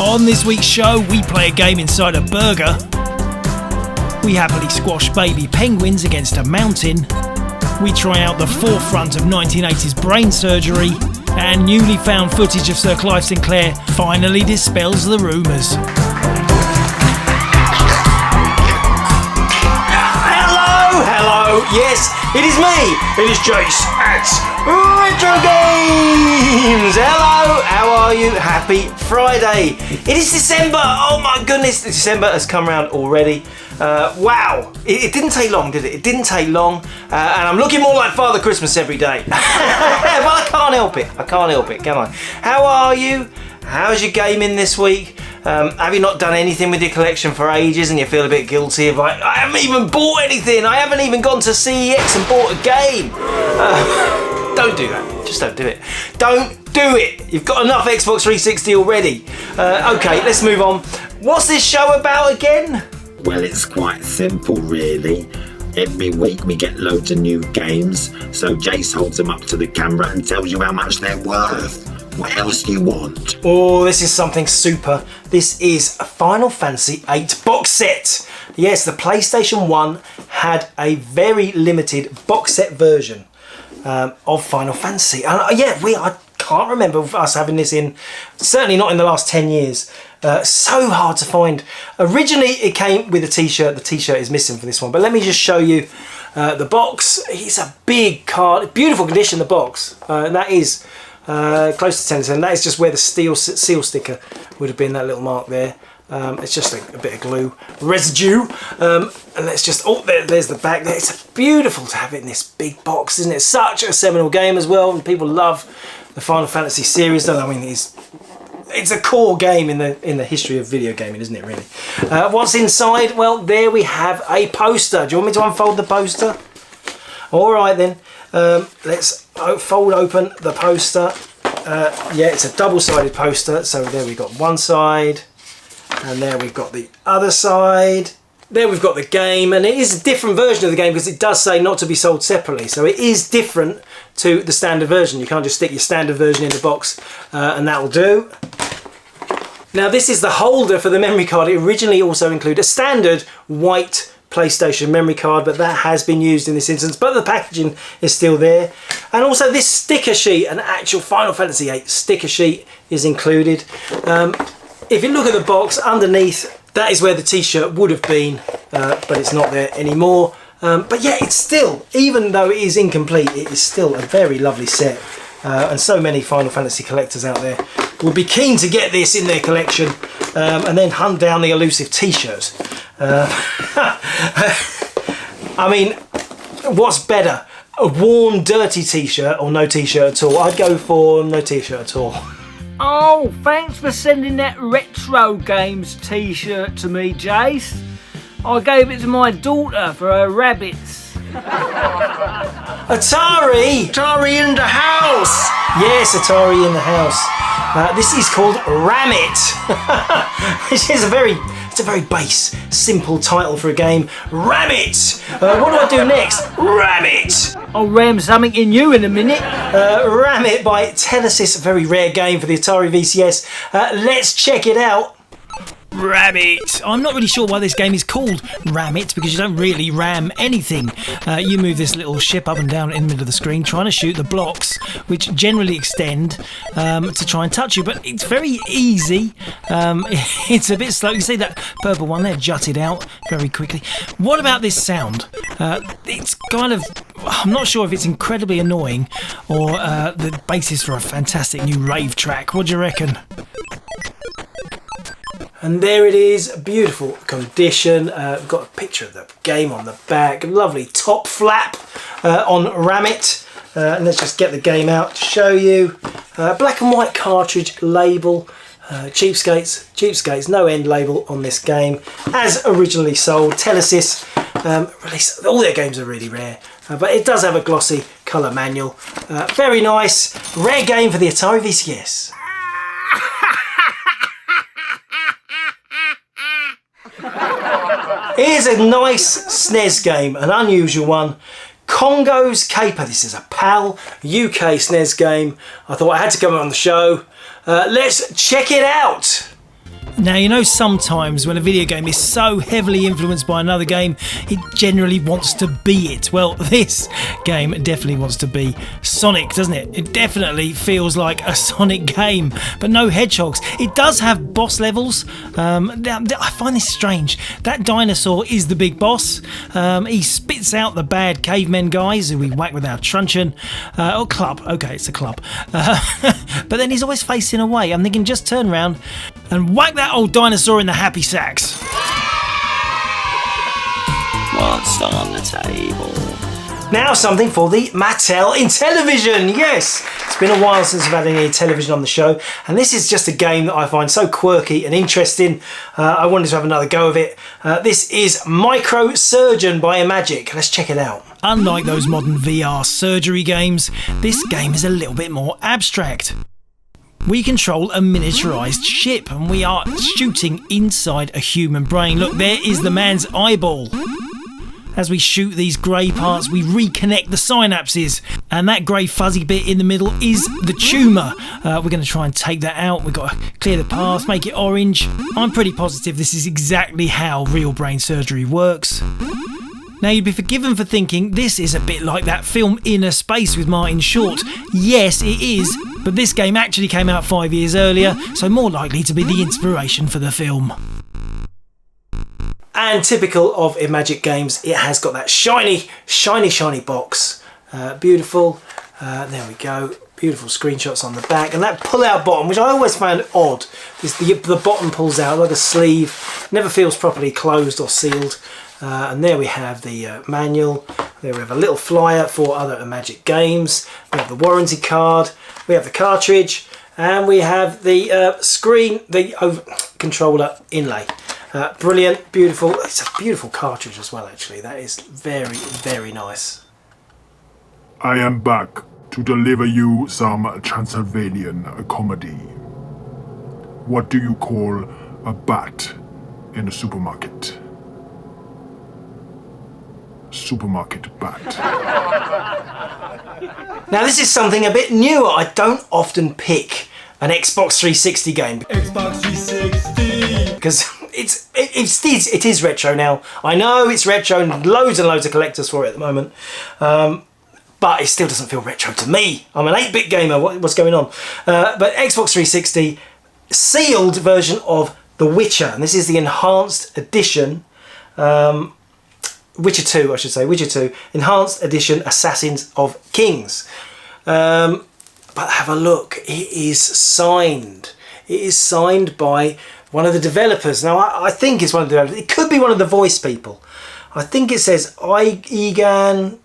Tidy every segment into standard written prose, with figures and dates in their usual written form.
On this week's show, we play a game inside a burger. We happily squash baby penguins against a mountain. We try out the forefront of 1980s brain surgery. And newly found footage of Sir Clive Sinclair finally dispels the rumours. Hello, yes, it is me. It is Jace at Retrogames. Hello, how are you? Happy Friday. It is December. Oh my goodness, December has come around already. Wow, it didn't take long, did it? It didn't take long, and I'm looking more like Father Christmas every day. But I can't help it. I can't help it, can I? How are you? How's your gaming this week? Have you not done anything with your collection for ages and you feel a bit guilty of like, I haven't even bought anything, I haven't even gone to CEX and bought a game? Don't do that, just don't do it. Don't do it, you've got enough Xbox 360 already. Okay, let's move on. What's this show about again? Well, it's quite simple really. Every week we get loads of new games, so Jace holds them up to the camera and tells you how much they're worth. What else do you want? Oh, this is something super. This is a Final Fantasy VIII box set. Yes, the PlayStation 1 had a very limited box set version of Final Fantasy. And I can't remember us having this in, certainly not in the last 10 years. So hard to find. Originally it came with a t-shirt. The t-shirt is missing for this one, but let me just show you the box. It's a big card, beautiful condition, the box, and that is close to 10, and that is just where the seal sticker would have been, that little mark there. It's just a bit of glue residue, and let's just, there's the back there. It's beautiful to have it in this big box, isn't it? Such a seminal game as well, and people love the Final Fantasy series, don't they? I mean, it's a core game in the history of video gaming, isn't it, really? What's inside? Well, there we have a poster. Do you want me to unfold the poster? All right then, let's fold open the poster. Yeah, it's a double-sided poster. So there we've got one side, and there we've got the other side. There we've got the game, and it is a different version of the game because it does say not to be sold separately. So it is different to the standard version. You can't just stick your standard version in the box and that will do. Now this is the holder for the memory card. It originally also included a standard white PlayStation memory card, but that has been used in this instance, but the packaging is still there. And also this sticker sheet, an actual Final Fantasy VIII sticker sheet is included. If you look at the box underneath, that is where the t-shirt would have been, but it's not there anymore. But yeah, it's still, even though it is incomplete, it is still a very lovely set. And so many Final Fantasy collectors out there would be keen to get this in their collection and then hunt down the elusive t-shirts. I mean, what's better? A worn, dirty t-shirt or no t-shirt at all? I'd go for no t-shirt at all. Oh, thanks for sending that Retrogames t-shirt to me, Jace. I gave it to my daughter for her rabbits. Atari! Atari in the house! Yes, Atari in the house. This is called Ram It. It's a very base, simple title for a game. Ram It! What do I do next? Ram It! I'll ram something in you in a minute. Ram It by Telesis, a very rare game for the Atari VCS. Let's check it out. Ram It! I'm not really sure why this game is called Ram It, because you don't really ram anything. You move this little ship up and down in the middle of the screen trying to shoot the blocks, which generally extend to try and touch you, but it's very easy. It's a bit slow. You see that purple one there jutted out very quickly. What about this sound? It's kind of, I'm not sure if it's incredibly annoying or the basis for a fantastic new rave track. What do you reckon? And there it is, beautiful condition. We've got a picture of the game on the back. Lovely top flap on Ram It. And let's just get the game out to show you. Black and white cartridge label. Cheapskates, no end label on this game. As originally sold, Telesis released, all their games are really rare. But it does have a glossy colour manual. Very nice, rare game for the Atari VCS. Here's a nice SNES game, an unusual one. Congo's Caper. This is a PAL UK SNES game. I thought I had to come on the show. Let's check it out. Now, you know, sometimes when a video game is so heavily influenced by another game, it generally wants to be it. Well, this game definitely wants to be Sonic, doesn't it? It definitely feels like a Sonic game, but no hedgehogs. It does have boss levels. I find this strange. That dinosaur is the big boss. He spits out the bad cavemen guys who we whack with our truncheon. Or club. Okay, it's a club. But then he's always facing away. I'm thinking, just turn around and whack that old dinosaur in the happy sacks. What's on the table? Now something for the Mattel Intellivision. Yes, it's been a while since we've had any television on the show, and this is just a game that I find so quirky and interesting. I wanted to have another go of it. This is Microsurgeon by Imagic. Let's check it out. Unlike those modern VR surgery games, this game is a little bit more abstract. We control a miniaturised ship and we are shooting inside a human brain. Look, there is the man's eyeball. As we shoot these grey parts, we reconnect the synapses, and that grey fuzzy bit in the middle is the tumour. We're going to try and take that out. We've got to clear the path, make it orange. I'm pretty positive this is exactly how real brain surgery works. Now, you'd be forgiven for thinking this is a bit like that film Inner Space with Martin Short. Yes, it is, but this game actually came out 5 years earlier, so more likely to be the inspiration for the film. And typical of Imagic games, it has got that shiny box. Beautiful. There we go. Beautiful screenshots on the back. And that pull-out bottom, which I always found odd, is the bottom pulls out like a sleeve. Never feels properly closed or sealed. And there we have the manual. There we have a little flyer for other Imagic games. We have the warranty card. We have the cartridge. And we have the controller inlay. Brilliant, beautiful. It's a beautiful cartridge as well, actually. That is very, very nice. I am back to deliver you some Transylvanian comedy. What do you call a bat in a supermarket? Supermarket bat. Now this is something a bit newer. I don't often pick an Xbox 360 game. Xbox 360! Because it is retro now. I know it's retro and loads of collectors for it at the moment. But it still doesn't feel retro to me. I'm an 8-bit gamer, what's going on? But Xbox 360, sealed version of The Witcher. And this is the enhanced edition. Witcher 2, I should say. Witcher 2, enhanced edition Assassins of Kings. But have a look. It is signed. It is signed by one of the developers. Now, I think it's one of the developers. It could be one of the voice people. I think it says Igan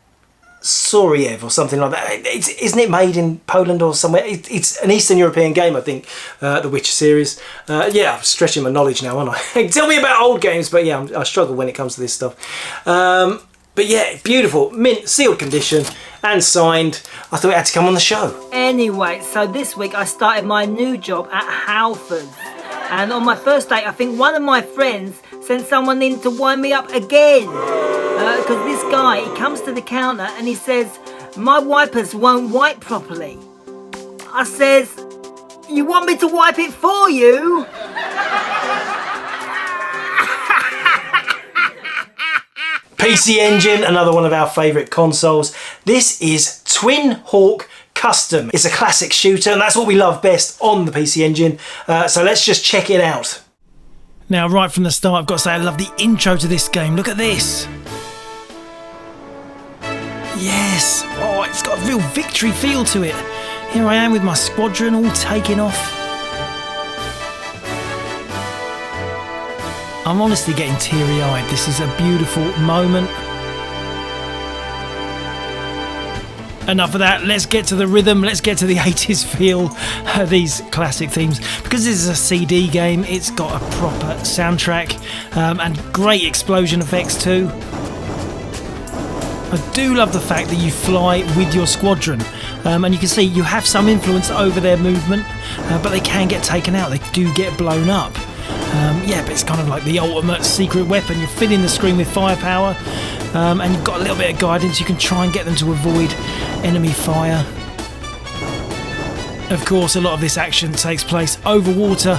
Soriev or something like that. Isn't it made in Poland or somewhere? It's an Eastern European game, I think, the Witcher series. Yeah, I'm stretching my knowledge now, aren't I? Tell me about old games, but yeah, I struggle when it comes to this stuff. But yeah, beautiful, mint, sealed condition and signed. I thought it had to come on the show. Anyway, so this week I started my new job at Halford's. And on my first day, I think one of my friends sent someone in to wind me up again. Because this guy, he comes to the counter and he says, "My wipers won't wipe properly." I says, "You want me to wipe it for you?" PC Engine, another one of our favourite consoles. This is Twin Hawk Custom. It's a classic shooter and that's what we love best on the PC Engine. So let's just check it out. Now, right from the start, I've got to say I love the intro to this game. Look at this. Yes. Oh, it's got a real victory feel to it. Here I am with my squadron all taking off. I'm honestly getting teary-eyed. This is a beautiful moment. Enough of that, let's get to the rhythm, let's get to the 80s feel, these classic themes. Because this is a CD game, it's got a proper soundtrack and great explosion effects too. I do love the fact that you fly with your squadron and you can see you have some influence over their movement, but they can get taken out, they do get blown up. Yeah, but it's kind of like the ultimate secret weapon. You're filling the screen with firepower and you've got a little bit of guidance. You can try and get them to avoid enemy fire. Of course, a lot of this action takes place over water,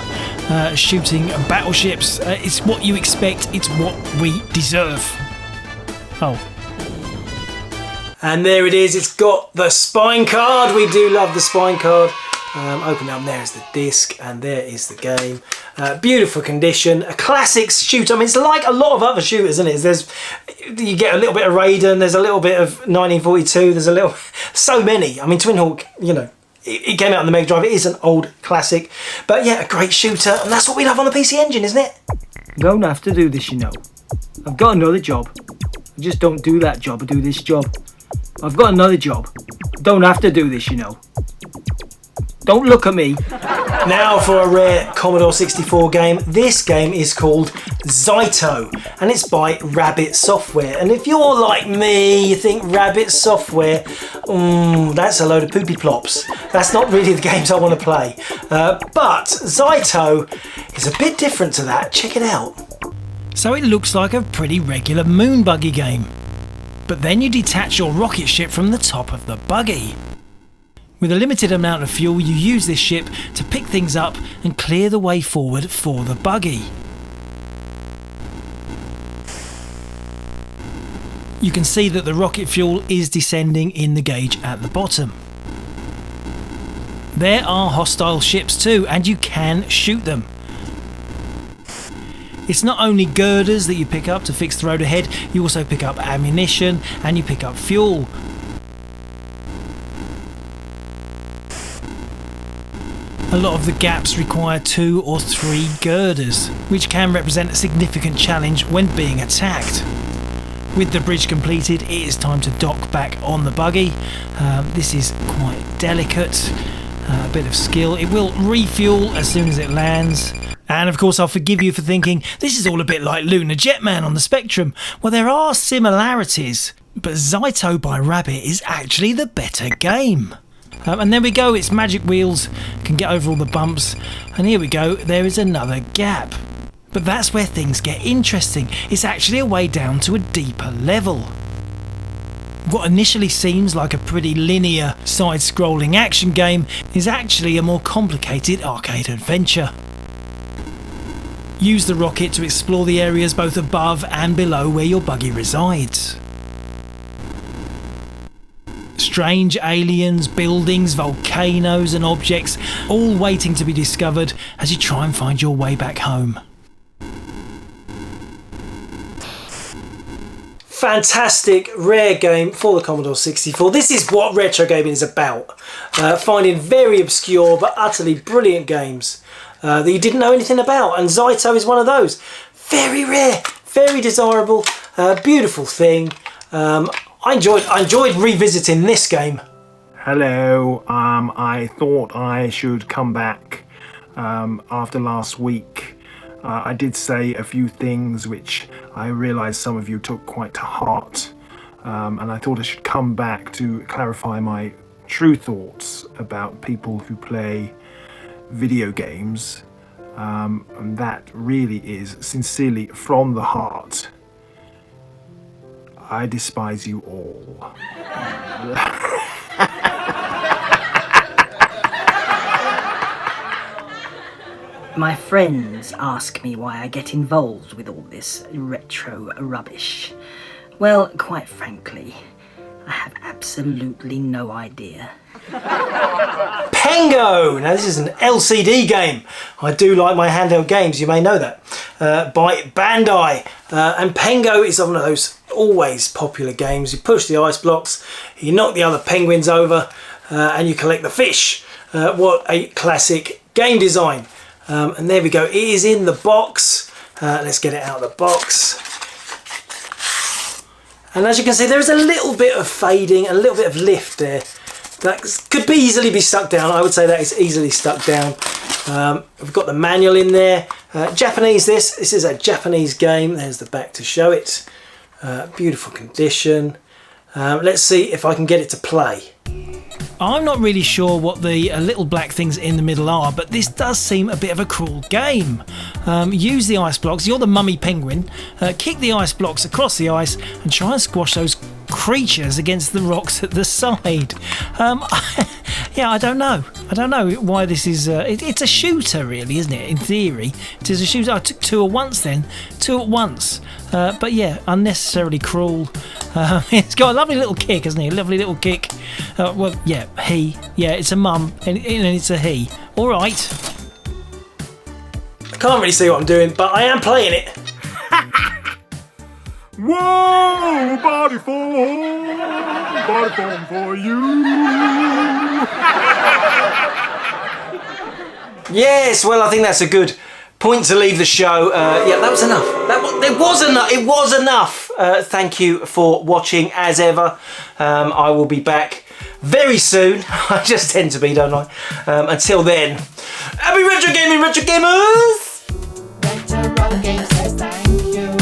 shooting battleships. It's what you expect, it's what we deserve. Oh. And there it is, it's got the spine card. We do love the spine card. Open it up, there's the disc, and there is the game. Beautiful condition, a classic shooter. I mean, it's like a lot of other shooters, isn't it? You get a little bit of Raiden, there's a little bit of 1942, there's a little, so many. I mean, Twin Hawk, you know, it came out on the Mega Drive, it is an old classic. But yeah, a great shooter, and that's what we love on the PC Engine, isn't it? Don't have to do this, you know. I've got another job. I just don't do that job, I do this job. I've got another job. Don't have to do this, you know. Don't look at me. Now for a rare Commodore 64 game. This game is called Zyto, and it's by Rabbit Software. And if you're like me, you think Rabbit Software, that's a load of poopy plops. That's not really the games I want to play. But Zyto is a bit different to that. Check it out. So it looks like a pretty regular moon buggy game. But then you detach your rocket ship from the top of the buggy. With a limited amount of fuel, you use this ship to pick things up and clear the way forward for the buggy. You can see that the rocket fuel is descending in the gauge at the bottom. There are hostile ships too, and you can shoot them. It's not only girders that you pick up to fix the road ahead, you also pick up ammunition and you pick up fuel. A lot of the gaps require 2 or 3 girders, which can represent a significant challenge when being attacked. With the bridge completed, it is time to dock back on the buggy. This is quite delicate, a bit of skill. It will refuel as soon as it lands. And of course I'll forgive you for thinking this is all a bit like Lunar Jetman on the Spectrum. Well, there are similarities, but Zyto by Rabbit is actually the better game. And there we go, it's magic wheels, can get over all the bumps, and here we go, there is another gap. But that's where things get interesting. It's actually a way down to a deeper level. What initially seems like a pretty linear side-scrolling action game is actually a more complicated arcade adventure. Use the rocket to explore the areas both above and below where your buggy resides. Strange aliens, buildings, volcanoes and objects, all waiting to be discovered as you try and find your way back home. Fantastic, rare game for the Commodore 64. This is what retro gaming is about. Finding very obscure but utterly brilliant games that you didn't know anything about. And Zyto is one of those. Very rare, very desirable, beautiful thing. I enjoyed revisiting this game. Hello, I thought I should come back after last week. I did say a few things which I realised some of you took quite to heart, and I thought I should come back to clarify my true thoughts about people who play video games, and that really is sincerely from the heart. I despise you all. My friends ask me why I get involved with all this retro rubbish. Well, quite frankly, I have absolutely no idea. Pengo! Now this is an LCD game. I do like my handheld games, you may know that. By Bandai. And Pengo is one of those always popular games. You push the ice blocks, you knock the other penguins over, and you collect the fish. What a classic game design. And there we go, it is in the box. Let's get it out of the box. And as you can see, there is a little bit of fading, a little bit of lift there. That could easily be stuck down. I would say that is easily stuck down. We've got the manual in there. Japanese this is a Japanese game. There's the back to show it. Beautiful condition. Let's see if I can get it to play. I'm not really sure what the little black things in the middle are, but this does seem a bit of a cruel game. Use the ice blocks, you're the mummy penguin, kick the ice blocks across the ice and try and squash those creatures against the rocks at the side. Yeah, I don't know why this is. It's a shooter, really, isn't it? In theory, it is a shooter. I took two at once. But yeah, unnecessarily cruel. It's got a lovely little kick, hasn't it? A lovely little kick. Well, yeah, he. Yeah, it's a mum and it's a he. All right. Can't really see what I'm doing, but I am playing it. Whoa, body form for you. Yes, well, I think that's a good point to leave the show. Yeah, that was enough. It was enough. Thank you for watching, as ever. I will be back very soon. I just tend to be, don't I? Until then, happy retro gaming, retro gamers! Retrogames says thank you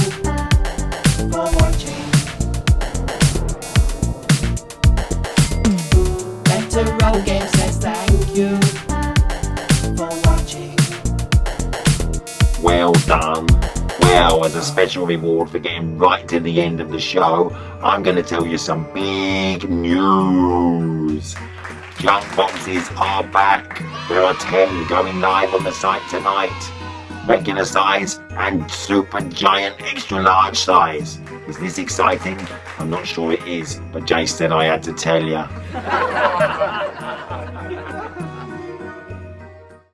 for watching. Retrogames says thank you for watching. Well done. Well, as a special reward for getting right to the end of the show, I'm going to tell you some big news. Junk boxes are back. There are 10 going live on the site tonight. Regular size and super giant extra large size. Is this exciting? I'm not sure it is, but Jay said I had to tell you.